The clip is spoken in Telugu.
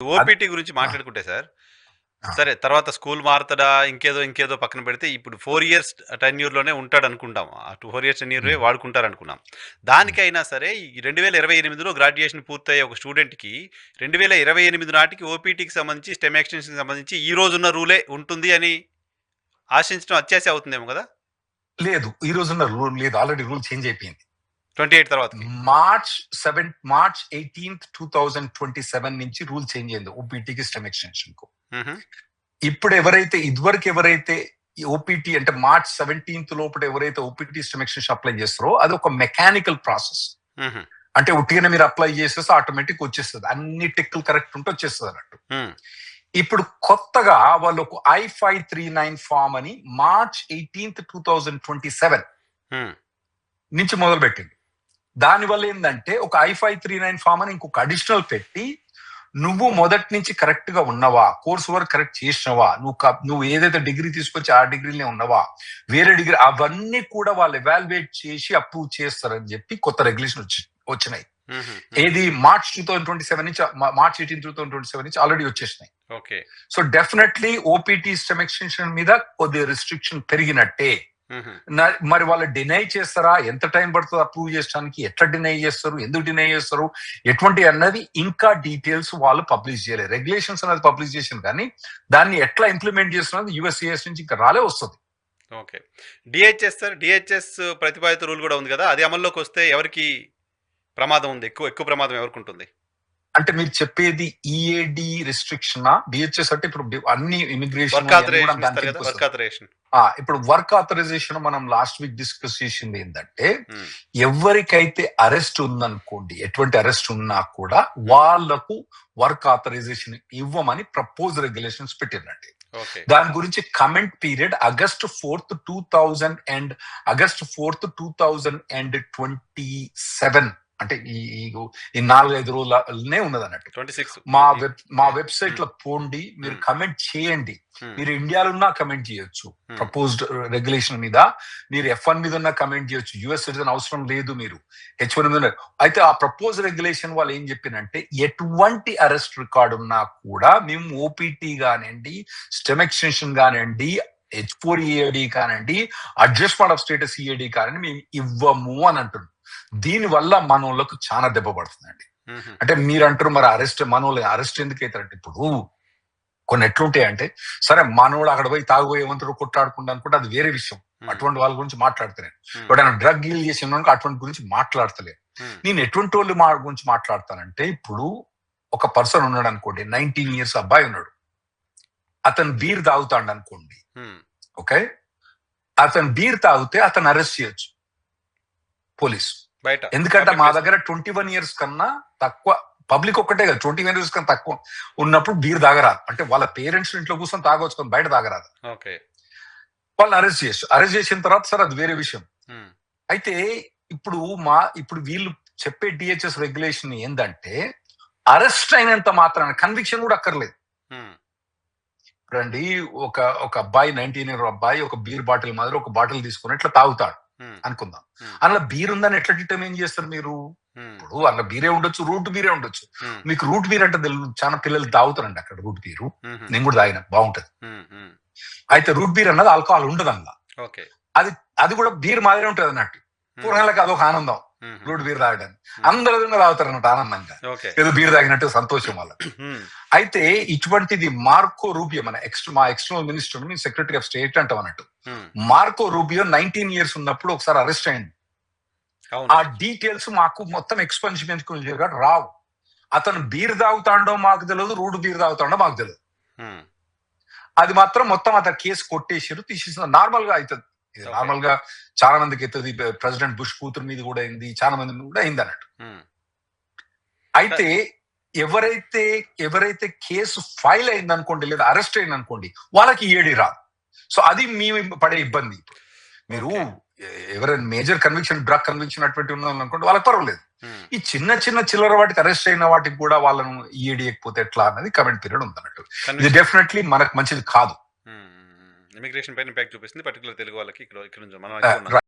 ఓపీటీ గురించి మాట్లాడుకుంటే సార్, సరే తర్వాత స్కూల్ మారుతాడా ఇంకేదో పక్కన పెడితే ఇప్పుడు 4 ఇయర్స్ టెన్యూర్లోనే ఉంటాడు అనుకుంటాం. ఆ 4 ఇయర్స్ టెన్యూరే వాడుకుంటారు అనుకున్నాం. దానికైనా సరే ఈ 2028లో గ్రాడ్యుయేషన్ పూర్తయ్యే ఒక స్టూడెంట్కి 2028 నాటికి ఓపీటీకి సంబంధించి స్టెమ్ ఎక్స్టెన్షన్కి సంబంధించి ఈ రోజున్న రూలే ఉంటుంది అని ఆశించడం అత్యాశ అవుతుందేమో కదా. లేదు, ఈ రోజున్న రూల్ లేదు, ఆల్రెడీ రూల్ చేంజ్ అయిపోయింది 28 తర్వాత మార్చ్ 18, 2027 నుంచి రూల్ చేంజ్ అయింది ఓపీటీకి స్టెమ్ ఎక్స్టెన్షన్ కు. ఇప్పుడు ఎవరైతే ఓపీటీ అంటే March 17 లోపల ఎవరైతే ఓపీటీ స్టెమ్ ఎక్స్టెన్షన్ అప్లై చేస్తారో అది ఒక మెకానికల్ ప్రాసెస్. అంటే ఉట్టిగానే మీరు అప్లై చేసేస్తే ఆటోమేటిక్ వచ్చేస్తుంది, అన్ని టెక్లు కరెక్ట్ ఉంటే వచ్చేస్తుంది అన్నట్టు. ఇప్పుడు కొత్తగా వాళ్ళు ఒక I-539 ఫామ్ అని March 18, 2027 నుంచి మొదలు పెట్టింది. దానివల్ల ఏంటంటే ఒక I-539 ఫామ్ అని ఇంకొక అడిషనల్ పెట్టి, నువ్వు మొదటి నుంచి కరెక్ట్ గా ఉన్నవా, కోర్స్ వర్క్ కరెక్ట్ చేసినవా, నువ్వు ఏదైతే డిగ్రీ తీసుకొచ్చి ఆ డిగ్రీలే ఉన్నవా, వేరే డిగ్రీ, అవన్నీ కూడా వాళ్ళు ఎవాల్యుయేట్ చేసి అప్రూవ్ చేస్తారని చెప్పి కొత్త రెగ్యులేషన్ వచ్చినాయి. ఏది March 2027 నుంచి March 18, 2027 నుంచి ఆల్రెడీ వచ్చేసినాయి. So definitely OPT stem extension మీద కొద్ది రిస్ట్రిక్షన్ పెరిగినట్టే. మరి వాళ్ళు డినై చేస్తారా, ఎంత టైం పడుతుంది అప్రూవ్ చేయడానికి, ఎట్లా డినై చేస్తారు, ఎందుకు డినై చేస్తారు, ఎటువంటి అన్నది ఇంకా డీటెయిల్స్ వాళ్ళు పబ్లిష్ చేయలేదు. రెగ్యులేషన్స్ అనేది పబ్లిష్ చేసింది, కానీ దాన్ని ఎట్లా ఇంప్లిమెంట్ చేస్తున్నది USCIS నుంచి ఇంకా వస్తుంది. ఓకే, డిహెచ్ఎస్ ప్రతిపాదిత రూల్ కూడా ఉంది కదా, అది అమల్లోకి వస్తే ఎవరికి ప్రమాదం ఉంది, ఎక్కువ ప్రమాదం ఎవరికి ఉంటుంది అంటే మీరు చెప్పేది EAD రిస్ట్రిక్షన్, DHS అంటే ఇప్పుడు అన్ని ఇమిగ్రేషన్ ఇప్పుడు వర్క్ ఆథరైజేషన్ మనం లాస్ట్ వీక్ డిస్కస్ చేసింది ఏంటంటే, ఎవరికైతే అరెస్ట్ ఉందనుకోండి, ఎటువంటి అరెస్ట్ ఉన్నా కూడా వాళ్లకు వర్క్ ఆథరైజేషన్ ఇవ్వమని ప్రపోజ్ రెగ్యులేషన్స్ పెట్టిందండి. దాని గురించి కమెంట్ పీరియడ్ August 4th, 2027 అంటే ఈ 4-5 రోజులనే ఉన్నది అన్నట్టు. మా వెబ్సైట్ లో పోండి, మీరు కమెంట్ చేయండి. మీరు ఇండియాలో ఉన్నా కమెంట్ చేయొచ్చు, ప్రపోజ్డ్ రెగ్యులేషన్ మీద. మీరు F1 మీద ఉన్నా కమెంట్ చేయొచ్చు, US సిటిజన్ అవసరం లేదు, మీరు H1 మీద. అయితే ఆ ప్రపోజ్ రెగ్యులేషన్ వాళ్ళు ఏం చెప్పినంటే, ఎటువంటి అరెస్ట్ రికార్డు ఉన్నా కూడా మేము ఓపీటీ కానివ్వండి, స్టెమ్ ఎక్స్టెన్షన్ కానివ్వండి, H4 EAD కానివ్వండి, అడ్జస్ట్మెంట్ ఆఫ్ స్టేటస్ EAD కానివ్వండి, మేము ఇవ్వము అని అంటున్నాం. దీని వల్ల మనోళ్ళకు చాలా దెబ్బ పడుతుందండి. అంటే మీరు అంటారు మరి మనోళ్ళు అరెస్ట్ ఎందుకు అవుతారంటే, ఇప్పుడు కొన్ని ఎట్లుంటాయంటే, సరే మనోడు అక్కడ పోయి తాగుపోయేమంటారు, కొట్లాడుకుంటా అనుకుంటే అది వేరే విషయం, అటువంటి వాళ్ళ గురించి మాట్లాడుతున్నాను. ఎవడైనా డ్రగ్ డీల్ చేసిన అటువంటి గురించి మాట్లాడతలేదు. నేను ఎటువంటి వాళ్ళు గురించి మాట్లాడతానంటే, ఇప్పుడు ఒక పర్సన్ ఉన్నాడు అనుకోండి, 19 years అబ్బాయి ఉన్నాడు, అతను బీర్ తాగుతాడు అనుకోండి, ఓకే, అతను బీర్ తాగితే అతను అరెస్ట్ చేయొచ్చు పోలీసు. ఎందుకంటే మా దగ్గర 21 years కన్నా తక్కువ పబ్లిక్ ఒక్కటే కదా, 21 years కన్నా తక్కువ ఉన్నప్పుడు బీర్ తాగరాదు. అంటే వాళ్ళ పేరెంట్స్ ఇంట్లో కూర్చొని తాగొచ్చు కానీ బయట తాగరాదు. వాళ్ళని అరెస్ట్ చేయొచ్చు. అరెస్ట్ చేసిన తర్వాత సార్ అది వేరే విషయం. అయితే ఇప్పుడు వీళ్ళు చెప్పే DHS రెగ్యులేషన్ ఏంటంటే, అరెస్ట్ అయినంత మాత్రాన కన్విక్షన్ కూడా అక్కర్లేదు. ఇప్పుడండి ఒక అబ్బాయి 19 year అబ్బాయి ఒక బీర్ బాటిల్ మాదిరి ఒక బాటిల్ తీసుకుని ఇట్లా తాగుతాడు అనుకుందాం. అందులో బీర్ ఉందని ఎట్లా డిటర్మైన్ చేస్తారు మీరు? ఇప్పుడు అందులో బీరే ఉండొచ్చు, రూట్ బీరే ఉండొచ్చు. మీకు రూట్ బీర్ అంటే చాలా పిల్లలు తాగుతారండి అక్కడ రూట్ బీరు. నేను కూడా తాగిన, బాగుంటది. అయితే రూట్ బీర్ అన్నది ఆల్కహాల్ ఉండదు అందులో. అది కూడా బీర్ మాదిరి ఉంటది అన్నట్టు. పూర్వలకు అదొక ఆనందం రూట్ బీర్ తాగడానికి. అందరూ తాగుతారు అన్నట్టు ఆనందంగా, ఏదో బీర్ తాగినట్టు సంతోషం వల్ల. అయితే ఇటువంటిది మార్కో రూబియో, మా external minister, secretary of state అంటాం అన్నట్టు. మార్కో రూబియో 19 years ఉన్నప్పుడు ఒకసారి అరెస్ట్ అయింది. ఆ డీటెయిల్స్ మాకు మొత్తం ఎక్స్పెన్సివ్ రావు. అతను బీర్ తాగుతాడో మాకు తెలియదు, రూట్ బీర్ తాగుతాడో మాకు తెలియదు. అది మాత్రం మొత్తం అతను కేసు కొట్టేసారు, తీసేసిన. నార్మల్ గా అవుతుంది, నార్మల్ గా చాలా మందికి అవుతుంది. ప్రెసిడెంట్ బుష్ కూతురు మీద కూడా అయింది, చాలా మంది కూడా అయింది అన్నట్టు. అయితే ఎవరైతే కేసు ఫైల్ అయింది అనుకోండి, లేదా అరెస్ట్ అయింది అనుకోండి, వాళ్ళకి EAD రాదు. సో అది మేము పడే ఇబ్బంది. మీరు ఎవరైనా మేజర్ కన్విక్షన్, డ్రగ్ కన్విక్షన్ అటువంటి ఉన్నారనుకోండి, వాళ్ళకి పర్వాలేదు. ఈ చిన్న చిల్లర వాటికి అరెస్ట్ అయిన వాటికి కూడా వాళ్ళను EAD ఎక్కిపోతే ఎట్లా అన్నది కమెంట్ పీరియడ్ ఉంది అన్నట్టు. ఇది డెఫినెట్లీ మనకు మంచిది కాదు. ఇమిగ్రేషన్ పైన ఇంపాక్ట్ చూపిస్తుంది, పర్టికులర్ తెలుగు వాళ్ళకి ఇక్కడ నుంచి మనం